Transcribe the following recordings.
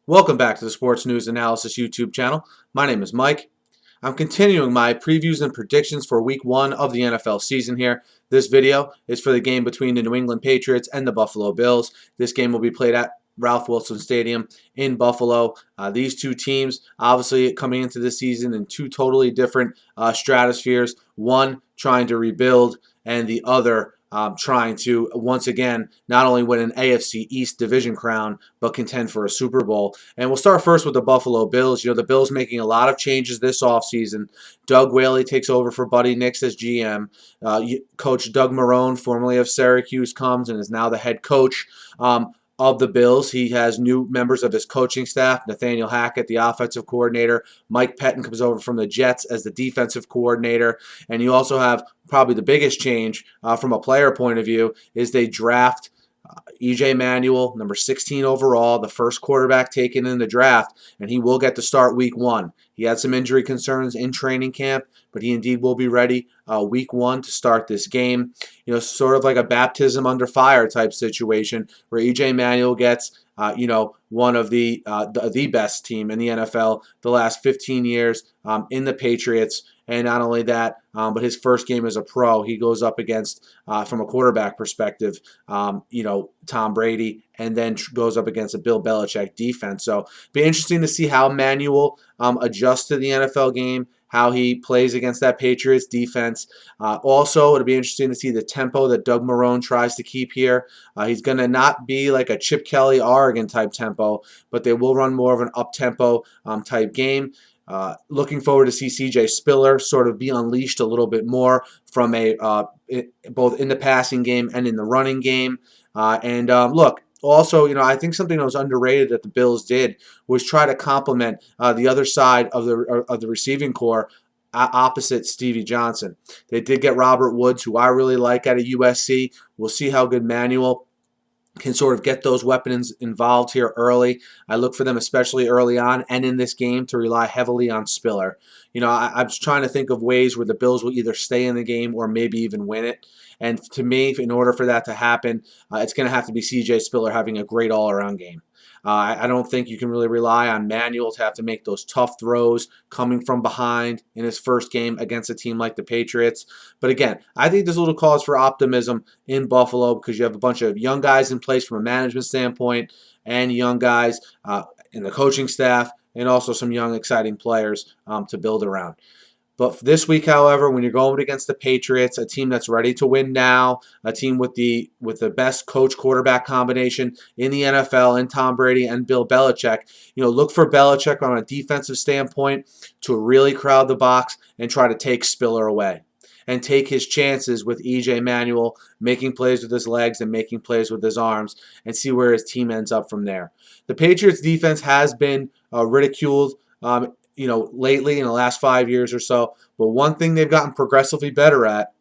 Welcome back to the Sports News Analysis YouTube channel. My name is Mike. I'm continuing my previews and predictions for Week 1 of the NFL season here. This video is for the game between the New England Patriots and the Buffalo Bills. This game will be played at Ralph Wilson Stadium in Buffalo. These two teams obviously coming into this season in two totally different stratospheres. One trying to rebuild and the other trying to, once again, not only win an AFC East division crown, but contend for a Super Bowl. And we'll start first with the Buffalo Bills. You know, the Bills making a lot of changes this offseason. Doug Whaley takes over for Buddy Nix as GM. Coach Doug Marrone, formerly of Syracuse, comes and is now the head coach of the Bills. He has new members of his coaching staff. Nathaniel Hackett, the offensive coordinator. Mike Pettin comes over from the Jets as the defensive coordinator. And you also have probably the biggest change from a player point of view is they draft E.J. Manuel, number 16 overall, the first quarterback taken in the draft, and he will get to start Week 1. He had some injury concerns in training camp, but he indeed will be ready Week 1 to start this game. You know, sort of like a baptism under fire type situation where E.J. Manuel gets one of the best team in the NFL the last 15 years in the Patriots. And not only that, but his first game as a pro, he goes up against, from a quarterback perspective, Tom Brady, and then goes up against a Bill Belichick defense. So it'll be interesting to see how Manuel adjusts to the NFL game, how he plays against that Patriots defense. Also, it'll be interesting to see the tempo that Doug Marrone tries to keep here. He's going to not be like a Chip Kelly, Oregon type tempo, but they will run more of an up-tempo type game. Looking forward to see C.J. Spiller sort of be unleashed a little bit more from both in the passing game and in the running game. Look, also, I think something that was underrated that the Bills did was try to complement the other side of the receiving corps opposite Stevie Johnson. They did get Robert Woods, who I really like out of USC. We'll see how good Manuel can sort of get those weapons involved here early. I look for them, especially early on and in this game, to rely heavily on Spiller. I was trying to think of ways where the Bills will either stay in the game or maybe even win it. And to me, in order for that to happen, it's going to have to be C.J. Spiller having a great all-around game. I don't think you can really rely on Manuel to have to make those tough throws coming from behind in his first game against a team like the Patriots. But again, I think there's a little cause for optimism in Buffalo because you have a bunch of young guys in place from a management standpoint and young guys in the coaching staff and also some young, exciting players to build around. But this week, however, when you're going against the Patriots, a team that's ready to win now, a team with the best coach-quarterback combination in the NFL, and Tom Brady and Bill Belichick, look for Belichick on a defensive standpoint to really crowd the box and try to take Spiller away and take his chances with E.J. Manuel making plays with his legs and making plays with his arms and see where his team ends up from there. The Patriots defense has been ridiculed lately in the last 5 years or so. But one thing they've gotten progressively better at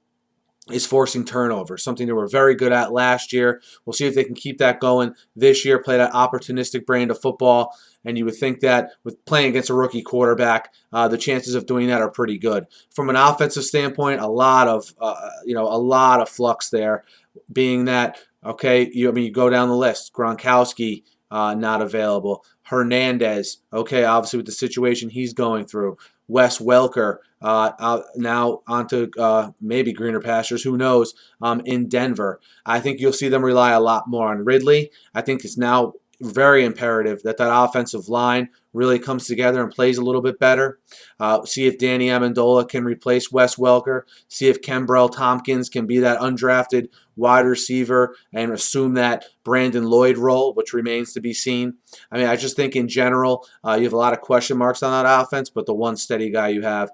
is forcing turnovers, something they were very good at last year. We'll see if they can keep that going this year, play that opportunistic brand of football. And you would think that with playing against a rookie quarterback, the chances of doing that are pretty good. From an offensive standpoint, a lot of flux there, being that, okay, you go down the list. Gronkowski, not available. Hernandez, okay, obviously with the situation he's going through. Wes Welker, now onto maybe greener pastures, who knows, in Denver. I think you'll see them rely a lot more on Ridley. I think it's now very imperative that offensive line really comes together and plays a little bit better. See if Danny Amendola can replace Wes Welker. See if Kenbrell Tompkins can be that undrafted wide receiver and assume that Brandon Lloyd role, which remains to be seen. I just think in general, you have a lot of question marks on that offense, but the one steady guy you have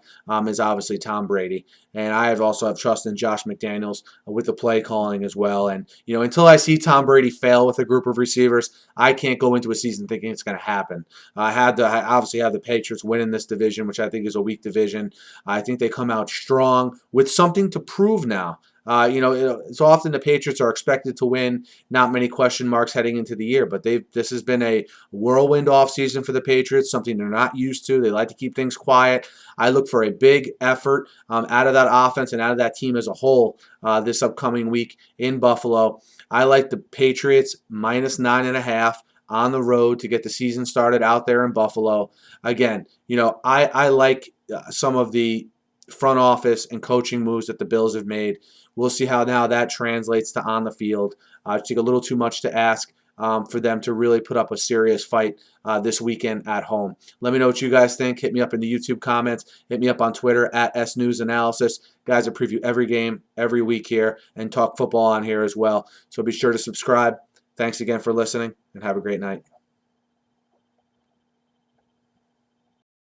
is obviously Tom Brady. And I also have trust in Josh McDaniels with the play calling as well. And, until I see Tom Brady fail with a group of receivers, I can't go into a season thinking it's going to happen. I obviously have the Patriots winning this division, which I think is a weak division. I think they come out strong with something to prove now. So often the Patriots are expected to win, not many question marks heading into the year, but this has been a whirlwind offseason for the Patriots, something they're not used to. They like to keep things quiet. I look for a big effort out of that offense and out of that team as a whole this upcoming week in Buffalo. I like the Patriots -9.5. on the road to get the season started out there in Buffalo. Again, I like some of the front office and coaching moves that the Bills have made. We'll see how now that translates to on the field. I think a little too much to ask for them to really put up a serious fight this weekend at home. Let me know what you guys think. Hit me up in the YouTube comments. Hit me up on Twitter at SNewsAnalysis. Guys, I preview every game every week here and talk football on here as well. So be sure to subscribe. Thanks again for listening, and have a great night.